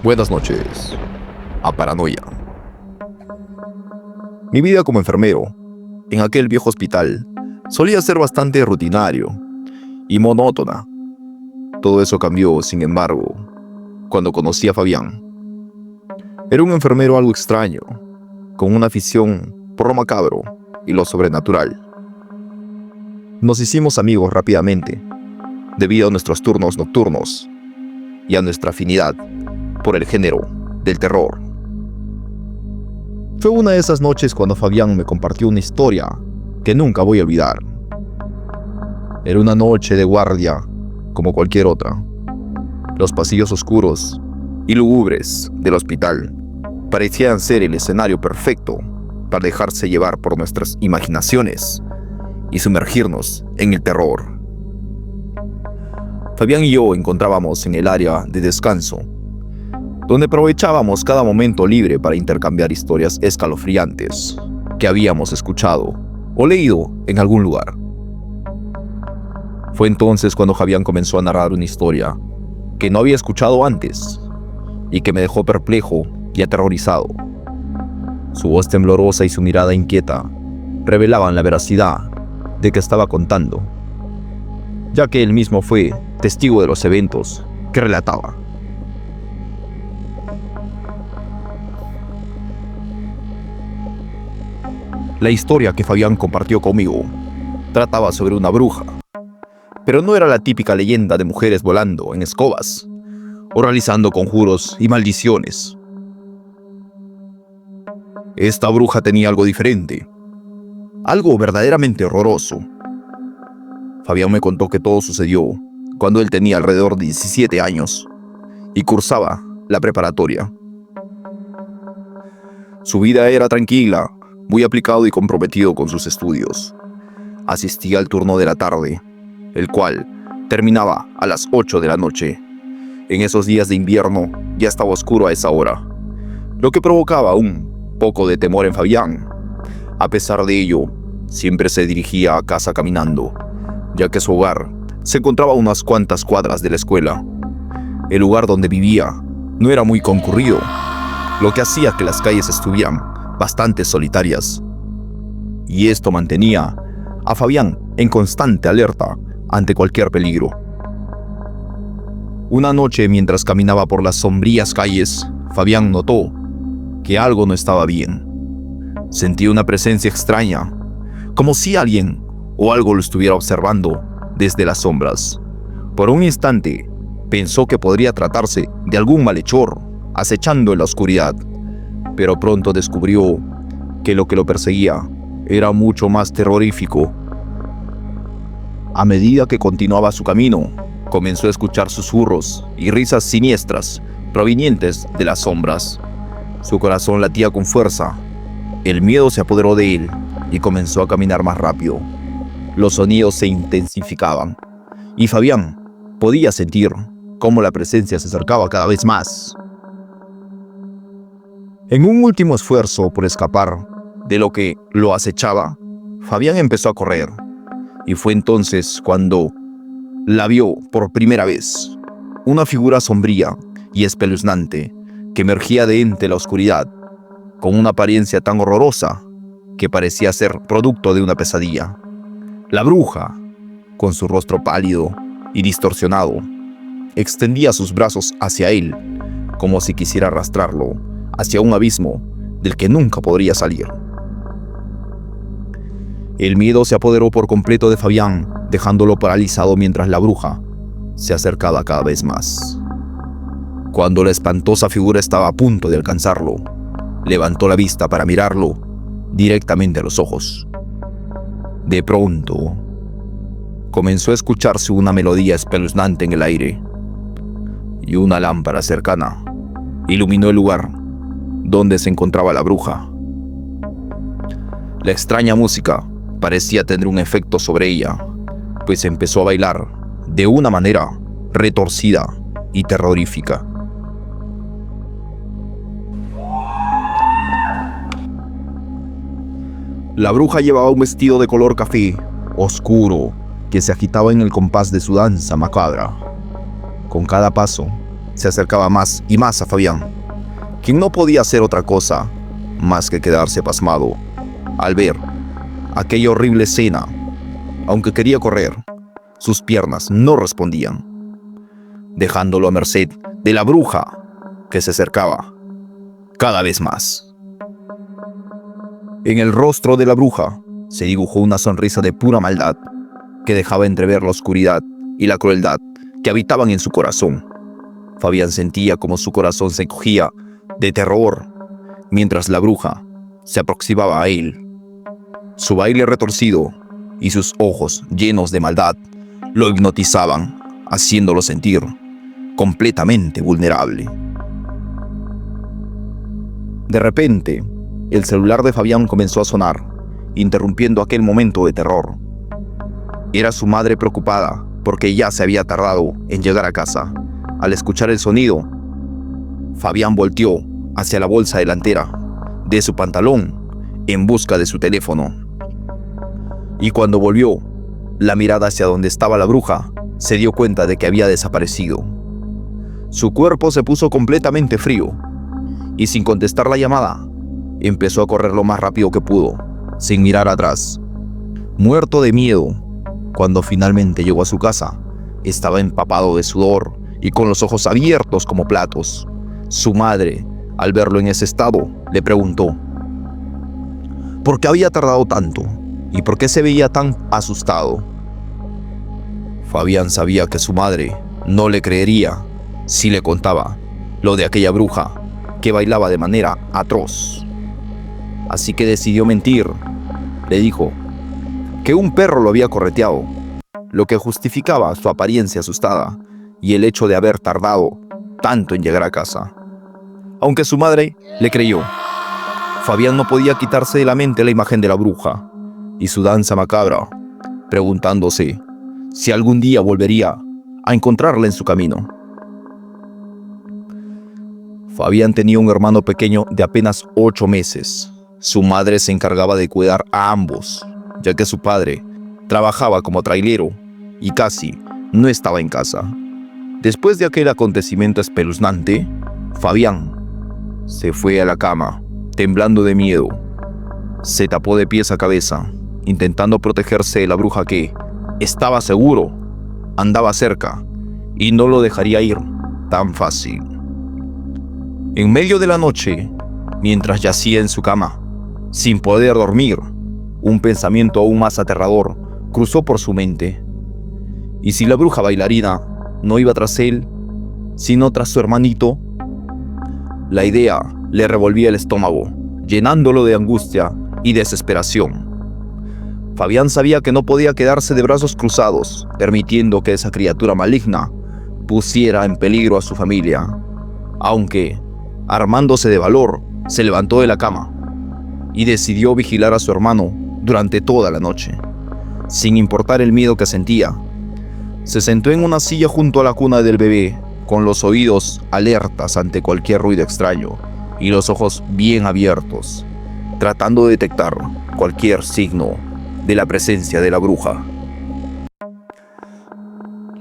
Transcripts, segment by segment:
Buenas noches a Paranoia. Mi vida como enfermero en aquel viejo hospital solía ser bastante rutinario y monótona. Todo eso cambió, sin embargo, cuando conocí a Fabián. Era un enfermero algo extraño, con una afición por lo macabro y lo sobrenatural. Nos hicimos amigos rápidamente, debido a nuestros turnos nocturnos y a nuestra afinidad por el género del terror. Fue una de esas noches cuando Fabián me compartió una historia que nunca voy a olvidar. Era una noche de guardia como cualquier otra. Los pasillos oscuros y lúgubres del hospital parecían ser el escenario perfecto para dejarse llevar por nuestras imaginaciones y sumergirnos en el terror. Fabián y yo encontrábamos en el área de descanso, donde aprovechábamos cada momento libre para intercambiar historias escalofriantes que habíamos escuchado o leído en algún lugar. Fue entonces cuando Fabián comenzó a narrar una historia que no había escuchado antes y que me dejó perplejo y aterrorizado. Su voz temblorosa y su mirada inquieta revelaban la veracidad de que estaba contando, ya que él mismo fue testigo de los eventos que relataba. La historia que Fabián compartió conmigo trataba sobre una bruja, pero no era la típica leyenda de mujeres volando en escobas o realizando conjuros y maldiciones. Esta bruja tenía algo diferente, algo verdaderamente horroroso. Fabián me contó que todo sucedió cuando él tenía alrededor de 17 años y cursaba la preparatoria. Su vida era tranquila, muy aplicado y comprometido con sus estudios. Asistía al turno de la tarde, el cual terminaba a las 8 de la noche. En esos días de invierno ya estaba oscuro a esa hora, lo que provocaba un poco de temor en Fabián. A pesar de ello, siempre se dirigía a casa caminando, ya que su hogar se encontraba a unas cuantas cuadras de la escuela. El lugar donde vivía no era muy concurrido, lo que hacía que las calles estuvieran bastante solitarias. Y esto mantenía a Fabián en constante alerta ante cualquier peligro. Una noche, mientras caminaba por las sombrías calles, Fabián notó que algo no estaba bien. Sentía una presencia extraña, como si alguien o algo lo estuviera observando desde las sombras. Por un instante, pensó que podría tratarse de algún malhechor acechando en la oscuridad, pero pronto descubrió que lo perseguía era mucho más terrorífico. A medida que continuaba su camino, comenzó a escuchar susurros y risas siniestras provenientes de las sombras. Su corazón latía con fuerza. El miedo se apoderó de él y comenzó a caminar más rápido. Los sonidos se intensificaban y Fabián podía sentir cómo la presencia se acercaba cada vez más. En un último esfuerzo por escapar de lo que lo acechaba, Fabián empezó a correr, y fue entonces cuando la vio por primera vez, una figura sombría y espeluznante que emergía de entre la oscuridad, con una apariencia tan horrorosa que parecía ser producto de una pesadilla. La bruja, con su rostro pálido y distorsionado, extendía sus brazos hacia él, como si quisiera arrastrarlo hacia un abismo del que nunca podría salir. El miedo se apoderó por completo de Fabián, dejándolo paralizado mientras la bruja se acercaba cada vez más. Cuando la espantosa figura estaba a punto de alcanzarlo, levantó la vista para mirarlo directamente a los ojos. De pronto, comenzó a escucharse una melodía espeluznante en el aire, y una lámpara cercana iluminó el lugar donde se encontraba la bruja. La extraña música parecía tener un efecto sobre ella, pues empezó a bailar de una manera retorcida y terrorífica. La bruja llevaba un vestido de color café, oscuro que se agitaba en el compás de su danza macabra. Con cada paso, se acercaba más y más a Fabián, quien no podía hacer otra cosa más que quedarse pasmado al ver aquella horrible escena. Aunque quería correr, sus piernas no respondían, dejándolo a merced de la bruja que se acercaba cada vez más. En el rostro de la bruja se dibujó una sonrisa de pura maldad que dejaba entrever la oscuridad y la crueldad que habitaban en su corazón. Fabián sentía como su corazón se encogía de terror mientras la bruja se aproximaba a él. Su baile retorcido y sus ojos llenos de maldad lo hipnotizaban, haciéndolo sentir completamente vulnerable. De repente, el celular de Fabián comenzó a sonar, interrumpiendo aquel momento de terror. Era su madre preocupada porque ya se había tardado en llegar a casa. Al escuchar el sonido, Fabián volteó hacia la bolsa delantera de su pantalón en busca de su teléfono. Y cuando volvió la mirada hacia donde estaba la bruja, se dio cuenta de que había desaparecido. Su cuerpo se puso completamente frío y, sin contestar la llamada, empezó a correr lo más rápido que pudo, sin mirar atrás. Muerto de miedo, cuando finalmente llegó a su casa, estaba empapado de sudor y con los ojos abiertos como platos. Su madre, al verlo en ese estado, le preguntó ¿por qué había tardado tanto? ¿Y por qué se veía tan asustado? Fabián sabía que su madre no le creería si le contaba lo de aquella bruja que bailaba de manera atroz. Así que decidió mentir. Le dijo que un perro lo había correteado, lo que justificaba su apariencia asustada y el hecho de haber tardado tanto en llegar a casa. Aunque su madre le creyó, Fabián no podía quitarse de la mente la imagen de la bruja y su danza macabra, preguntándose si algún día volvería a encontrarla en su camino. Fabián tenía un hermano pequeño de apenas 8 meses. Su madre se encargaba de cuidar a ambos, ya que su padre trabajaba como trailero y casi no estaba en casa. Después de aquel acontecimiento espeluznante, Fabián se fue a la cama, temblando de miedo. Se tapó de pies a cabeza, intentando protegerse de la bruja que, estaba seguro, andaba cerca y no lo dejaría ir tan fácil. En medio de la noche, mientras yacía en su cama, sin poder dormir, un pensamiento aún más aterrador cruzó por su mente. ¿Y si la bruja bailarina no iba tras él, sino tras su hermanito? La idea le revolvía el estómago, llenándolo de angustia y desesperación. Fabián sabía que no podía quedarse de brazos cruzados, permitiendo que esa criatura maligna pusiera en peligro a su familia. Aunque, armándose de valor, se levantó de la cama y decidió vigilar a su hermano durante toda la noche. Sin importar el miedo que sentía, se sentó en una silla junto a la cuna del bebé, con los oídos alertas ante cualquier ruido extraño y los ojos bien abiertos, tratando de detectar cualquier signo de la presencia de la bruja.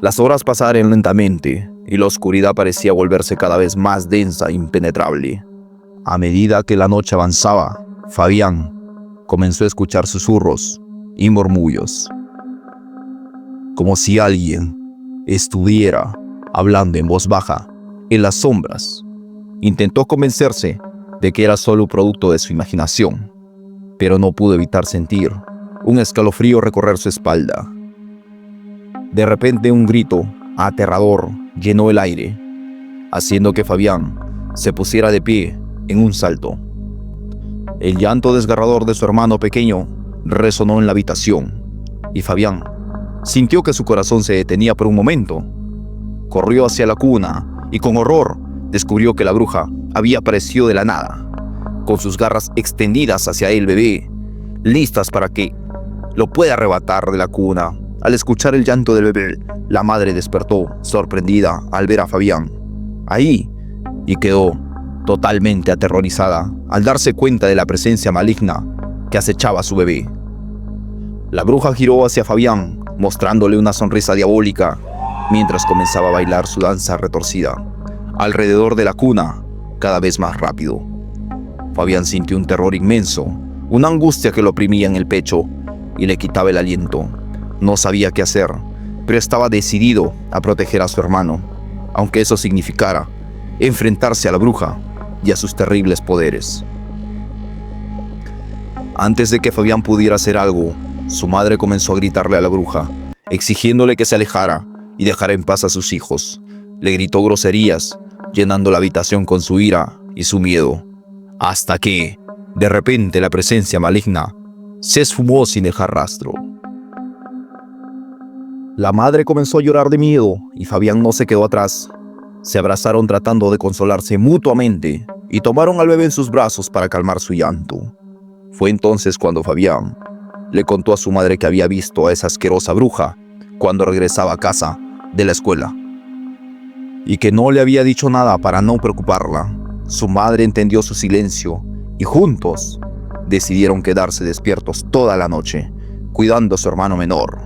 Las horas pasaron lentamente y la oscuridad parecía volverse cada vez más densa e impenetrable. A medida que la noche avanzaba, Fabián comenzó a escuchar susurros y murmullos, como si alguien estuviera hablando en voz baja en las sombras. Intentó convencerse de que era solo producto de su imaginación, pero no pudo evitar sentir un escalofrío recorrer su espalda. De repente, un grito aterrador llenó el aire, haciendo que Fabián se pusiera de pie en un salto. El llanto desgarrador de su hermano pequeño resonó en la habitación, y Fabián sintió que su corazón se detenía por un momento. Corrió hacia la cuna y con horror descubrió que la bruja había aparecido de la nada, con sus garras extendidas hacia el bebé, listas para que lo pueda arrebatar de la cuna. Al escuchar el llanto del bebé, la madre despertó, sorprendida al ver a Fabián ahí, y quedó totalmente aterrorizada al darse cuenta de la presencia maligna que acechaba a su bebé. La bruja giró hacia Fabián mostrándole una sonrisa diabólica mientras comenzaba a bailar su danza retorcida alrededor de la cuna, cada vez más rápido. Fabián sintió un terror inmenso, una angustia que lo oprimía en el pecho y le quitaba el aliento. No sabía qué hacer, pero estaba decidido a proteger a su hermano, aunque eso significara enfrentarse a la bruja y a sus terribles poderes. Antes de que Fabián pudiera hacer algo, su madre comenzó a gritarle a la bruja, exigiéndole que se alejara y dejara en paz a sus hijos. Le gritó groserías, llenando la habitación con su ira y su miedo, hasta que, de repente, la presencia maligna se esfumó sin dejar rastro. La madre comenzó a llorar de miedo y Fabián no se quedó atrás. Se abrazaron tratando de consolarse mutuamente y tomaron al bebé en sus brazos para calmar su llanto. Fue entonces cuando Fabián le contó a su madre que había visto a esa asquerosa bruja cuando regresaba a casa de la escuela y que no le había dicho nada para no preocuparla. Su madre entendió su silencio y juntos decidieron quedarse despiertos toda la noche, cuidando a su hermano menor.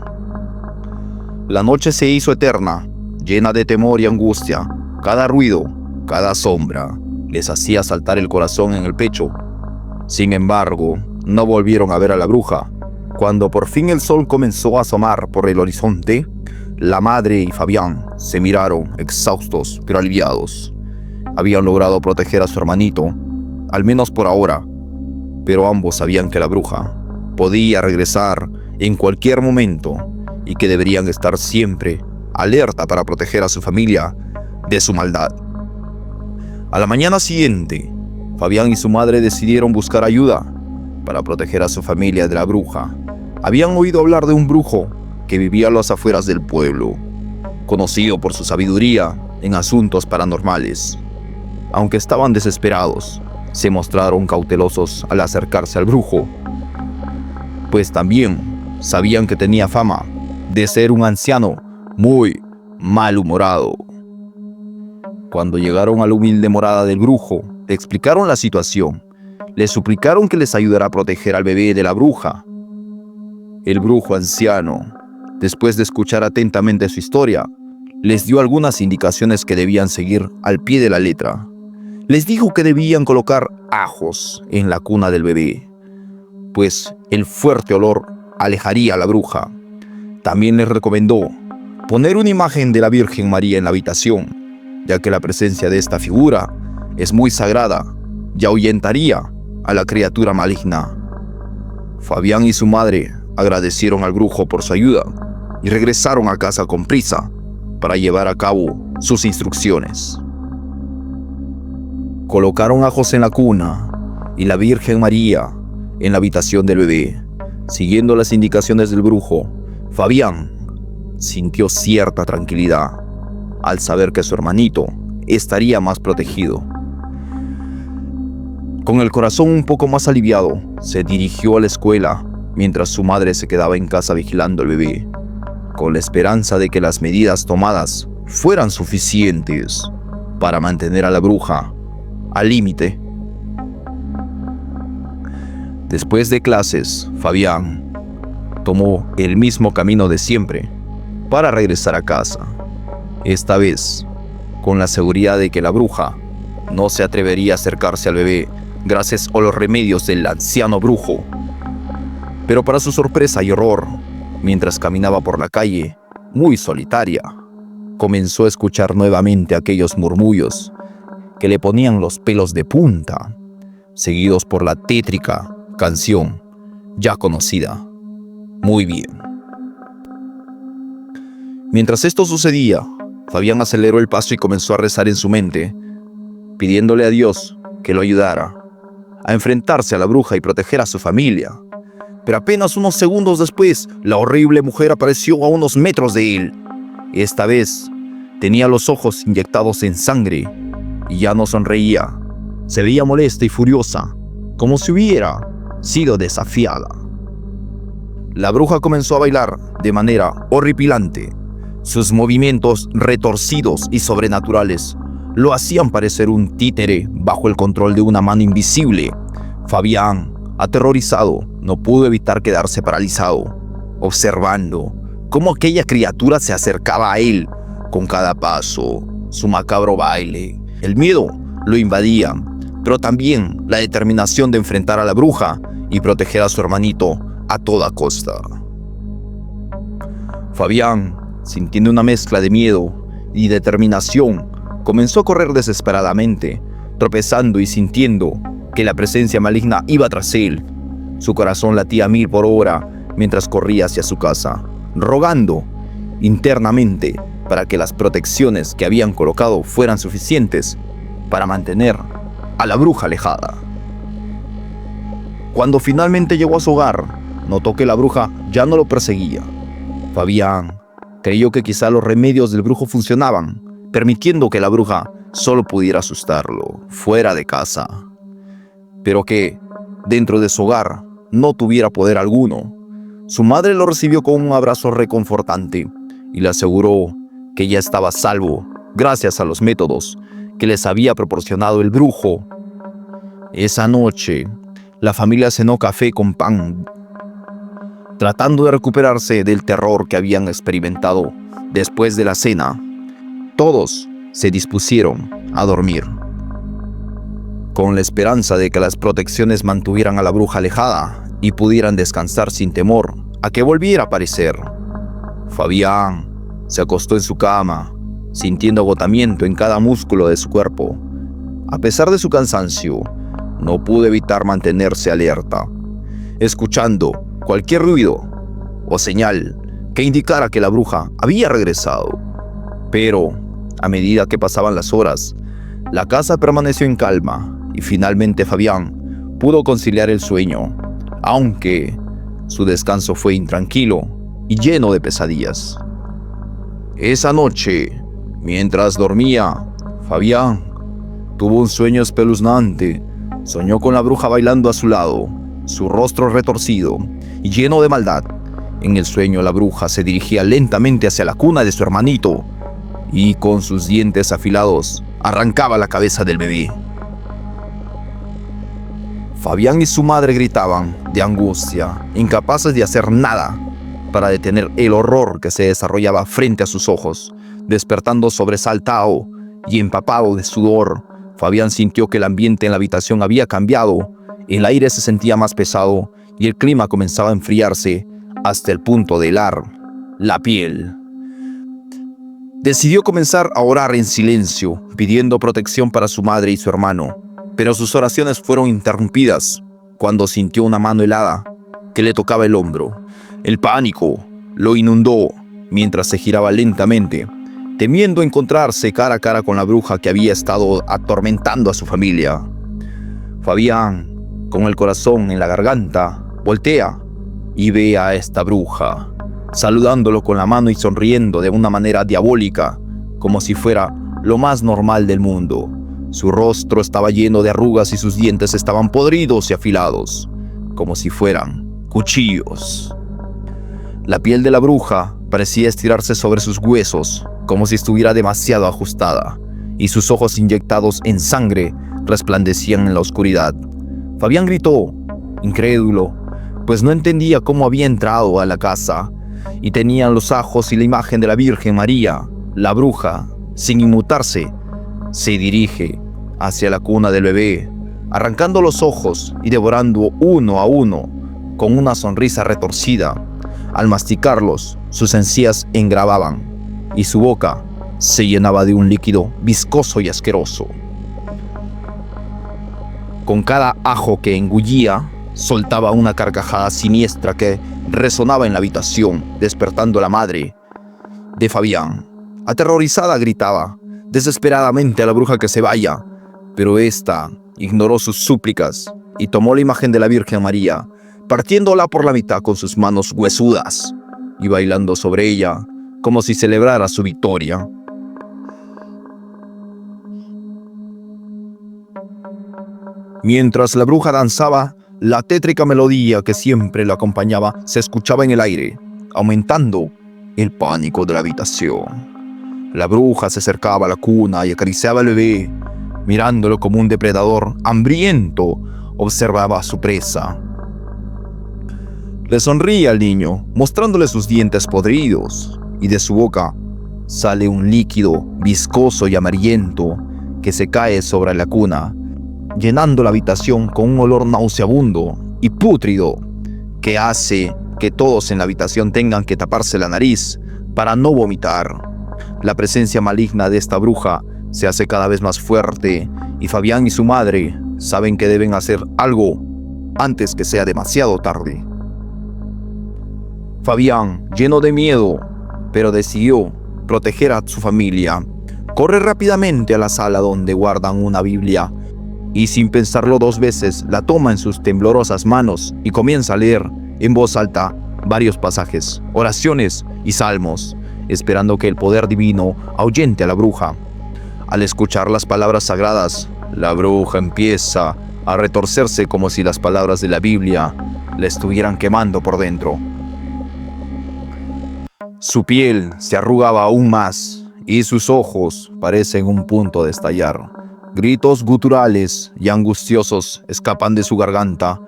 La noche se hizo eterna, llena de temor y angustia. Cada ruido, cada sombra, les hacía saltar el corazón en el pecho. Sin embargo, no volvieron a ver a la bruja. Cuando por fin el sol comenzó a asomar por el horizonte, la madre y Fabián se miraron exhaustos pero aliviados. Habían logrado proteger a su hermanito, al menos por ahora, pero ambos sabían que la bruja podía regresar en cualquier momento y que deberían estar siempre alerta para proteger a su familia de su maldad. A la mañana siguiente, Fabián y su madre decidieron buscar ayuda para proteger a su familia de la bruja. Habían oído hablar de un brujo que vivía a las afueras del pueblo, conocido por su sabiduría en asuntos paranormales. Aunque estaban desesperados, se mostraron cautelosos al acercarse al brujo, pues también sabían que tenía fama de ser un anciano muy malhumorado. Cuando llegaron a la humilde morada del brujo, le explicaron la situación. Le suplicaron que les ayudara a proteger al bebé de la bruja. El brujo anciano, después de escuchar atentamente su historia, les dio algunas indicaciones que debían seguir al pie de la letra. Les dijo que debían colocar ajos en la cuna del bebé, pues el fuerte olor alejaría a la bruja. También les recomendó poner una imagen de la Virgen María en la habitación, ya que la presencia de esta figura es muy sagrada y ahuyentaría a la criatura maligna. Fabián y su madre agradecieron al brujo por su ayuda y regresaron a casa con prisa para llevar a cabo sus instrucciones. Colocaron ajos en la cuna y la Virgen María en la habitación del bebé. Siguiendo las indicaciones del brujo, Fabián sintió cierta tranquilidad al saber que su hermanito estaría más protegido. Con el corazón un poco más aliviado, se dirigió a la escuela mientras su madre se quedaba en casa vigilando al bebé, con la esperanza de que las medidas tomadas fueran suficientes para mantener a la bruja al límite. Después de clases, Fabián tomó el mismo camino de siempre para regresar a casa, esta vez con la seguridad de que la bruja no se atrevería a acercarse al bebé gracias a los remedios del anciano brujo. Pero para su sorpresa y horror, mientras caminaba por la calle, muy solitaria, comenzó a escuchar nuevamente aquellos murmullos que le ponían los pelos de punta, seguidos por la tétrica canción ya conocida. Muy bien. Mientras esto sucedía, Fabián aceleró el paso y comenzó a rezar en su mente, pidiéndole a Dios que lo ayudara a enfrentarse a la bruja y proteger a su familia. Pero apenas unos segundos después, la horrible mujer apareció a unos metros de él. Esta vez, tenía los ojos inyectados en sangre y ya no sonreía. Se veía molesta y furiosa, como si hubiera sido desafiada. La bruja comenzó a bailar de manera horripilante. Sus movimientos retorcidos y sobrenaturales lo hacían parecer un títere bajo el control de una mano invisible. Fabián, aterrorizado, no pudo evitar quedarse paralizado, observando cómo aquella criatura se acercaba a él con cada paso, su macabro baile. El miedo lo invadía, pero también la determinación de enfrentar a la bruja y proteger a su hermanito a toda costa. Fabián, sintiendo una mezcla de miedo y determinación, comenzó a correr desesperadamente, tropezando y sintiendo que la presencia maligna iba tras él. Su corazón latía a 1000 por hora mientras corría hacia su casa, rogando internamente para que las protecciones que habían colocado fueran suficientes para mantener a la bruja alejada. Cuando finalmente llegó a su hogar, notó que la bruja ya no lo perseguía. Fabián creyó que quizá los remedios del brujo funcionaban, permitiendo que la bruja solo pudiera asustarlo fuera de casa, pero que dentro de su hogar no tuviera poder alguno. Su madre lo recibió con un abrazo reconfortante y le aseguró que ya estaba a salvo gracias a los métodos que les había proporcionado el brujo. Esa noche, la familia cenó café con pan, tratando de recuperarse del terror que habían experimentado. Después de la cena, todos se dispusieron a dormir, con la esperanza de que las protecciones mantuvieran a la bruja alejada y pudieran descansar sin temor a que volviera a aparecer. Fabián se acostó en su cama, sintiendo agotamiento en cada músculo de su cuerpo. A pesar de su cansancio, no pudo evitar mantenerse alerta, escuchando cualquier ruido o señal que indicara que la bruja había regresado. Pero, a medida que pasaban las horas, la casa permaneció en calma y finalmente Fabián pudo conciliar el sueño, aunque su descanso fue intranquilo y lleno de pesadillas. Esa noche, mientras dormía, Fabián tuvo un sueño espeluznante. Soñó con la bruja bailando a su lado, su rostro retorcido y lleno de maldad. En el sueño, la bruja se dirigía lentamente hacia la cuna de su hermanito y con sus dientes afilados arrancaba la cabeza del bebé. Fabián y su madre gritaban de angustia, incapaces de hacer nada para detener el horror que se desarrollaba frente a sus ojos. Despertando sobresaltado y empapado de sudor, Fabián sintió que el ambiente en la habitación había cambiado. El aire se sentía más pesado y el clima comenzaba a enfriarse hasta el punto de helar la piel. Decidió comenzar a orar en silencio, pidiendo protección para su madre y su hermano, pero sus oraciones fueron interrumpidas cuando sintió una mano helada que le tocaba el hombro. El pánico lo inundó mientras se giraba lentamente, temiendo encontrarse cara a cara con la bruja que había estado atormentando a su familia. Fabián, con el corazón en la garganta, voltea y ve a esta bruja, saludándolo con la mano y sonriendo de una manera diabólica, como si fuera lo más normal del mundo. Su rostro estaba lleno de arrugas y sus dientes estaban podridos y afilados, como si fueran cuchillos. La piel de la bruja parecía estirarse sobre sus huesos, como si estuviera demasiado ajustada, y sus ojos inyectados en sangre resplandecían en la oscuridad. Fabián gritó, incrédulo, pues no entendía cómo había entrado a la casa, y tenía en los ojos y la imagen de la Virgen María. La bruja, sin inmutarse, se dirige hacia la cuna del bebé, arrancando los ojos y devorando uno a uno con una sonrisa retorcida. Al masticarlos, sus encías engravaban y su boca se llenaba de un líquido viscoso y asqueroso. Con cada ajo que engullía, soltaba una carcajada siniestra que resonaba en la habitación, despertando a la madre de Fabián. Aterrorizada, gritaba desesperadamente a la bruja que se vaya, pero ésta ignoró sus súplicas y tomó la imagen de la Virgen María, partiéndola por la mitad con sus manos huesudas y bailando sobre ella como si celebrara su victoria. Mientras la bruja danzaba, la tétrica melodía que siempre la acompañaba se escuchaba en el aire, aumentando el pánico de la habitación. La bruja se acercaba a la cuna y acariciaba al bebé, mirándolo como un depredador hambriento observaba a su presa. Le sonríe al niño, mostrándole sus dientes podridos, y de su boca sale un líquido viscoso y amarillento que se cae sobre la cuna, llenando la habitación con un olor nauseabundo y pútrido que hace que todos en la habitación tengan que taparse la nariz para no vomitar. La presencia maligna de esta bruja se hace cada vez más fuerte y Fabián y su madre saben que deben hacer algo antes que sea demasiado tarde. Fabián, lleno de miedo, pero decidió proteger a su familia, corre rápidamente a la sala donde guardan una Biblia y sin pensarlo dos veces la toma en sus temblorosas manos y comienza a leer en voz alta varios pasajes, oraciones y salmos, esperando que el poder divino ahuyente a la bruja. Al escuchar las palabras sagradas, la bruja empieza a retorcerse como si las palabras de la Biblia la estuvieran quemando por dentro. Su piel se arrugaba aún más y sus ojos parecen un punto de estallar. Gritos guturales y angustiosos escapan de su garganta,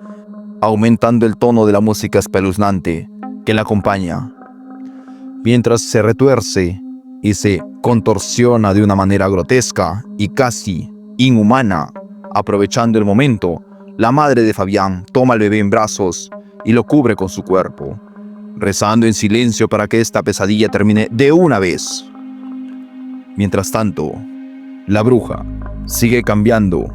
aumentando el tono de la música espeluznante que la acompaña. Mientras se retuerce y se contorsiona de una manera grotesca y casi inhumana, aprovechando el momento, la madre de Fabián toma al bebé en brazos y lo cubre con su cuerpo, rezando en silencio para que esta pesadilla termine de una vez. Mientras tanto, la bruja sigue cambiando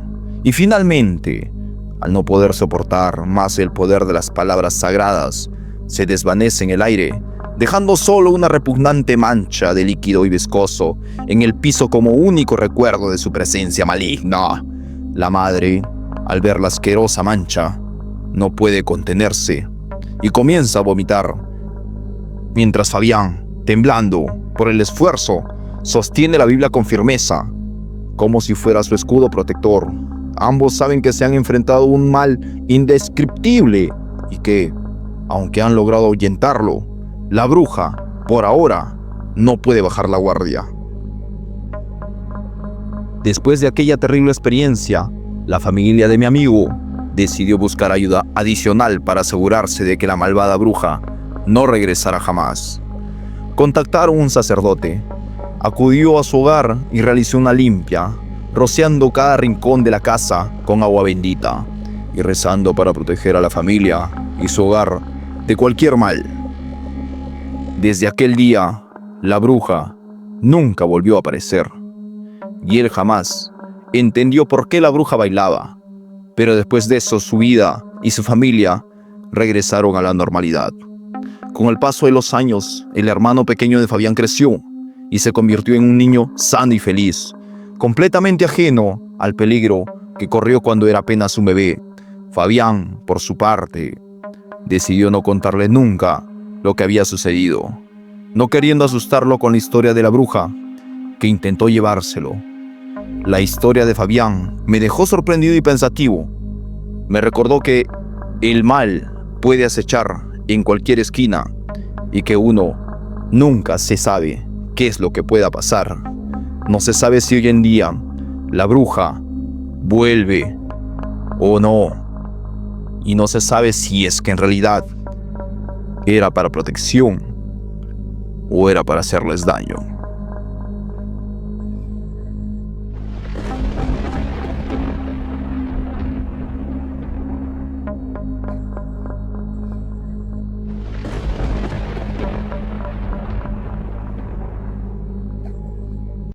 y finalmente, al no poder soportar más el poder de las palabras sagradas, se desvanece en el aire, dejando solo una repugnante mancha de líquido y viscoso en el piso como único recuerdo de su presencia maligna. La madre, al ver la asquerosa mancha, no puede contenerse y comienza a vomitar, mientras Fabián, temblando por el esfuerzo, sostiene la Biblia con firmeza, como si fuera su escudo protector. Ambos saben que se han enfrentado a un mal indescriptible y que, aunque han logrado ahuyentarlo, la bruja, por ahora, no puede bajar la guardia. Después de aquella terrible experiencia, la familia de mi amigo decidió buscar ayuda adicional para asegurarse de que la malvada bruja no regresara jamás. Contactaron a un sacerdote, acudió a su hogar y realizó una limpia, rociando cada rincón de la casa con agua bendita y rezando para proteger a la familia y su hogar de cualquier mal. Desde aquel día, la bruja nunca volvió a aparecer y él jamás entendió por qué la bruja bailaba, pero después de eso su vida y su familia regresaron a la normalidad. Con el paso de los años, el hermano pequeño de Fabián creció y se convirtió en un niño sano y feliz, completamente ajeno al peligro que corrió cuando era apenas un bebé. Fabián, por su parte, decidió no contarle nunca lo que había sucedido, no queriendo asustarlo con la historia de la bruja que intentó llevárselo. La historia de Fabián me dejó sorprendido y pensativo. Me recordó que el mal puede acechar en cualquier esquina y que uno nunca se sabe qué es lo que pueda pasar. No se sabe si hoy en día la bruja vuelve o no, y no se sabe si es que en realidad era para protección o era para hacerles daño.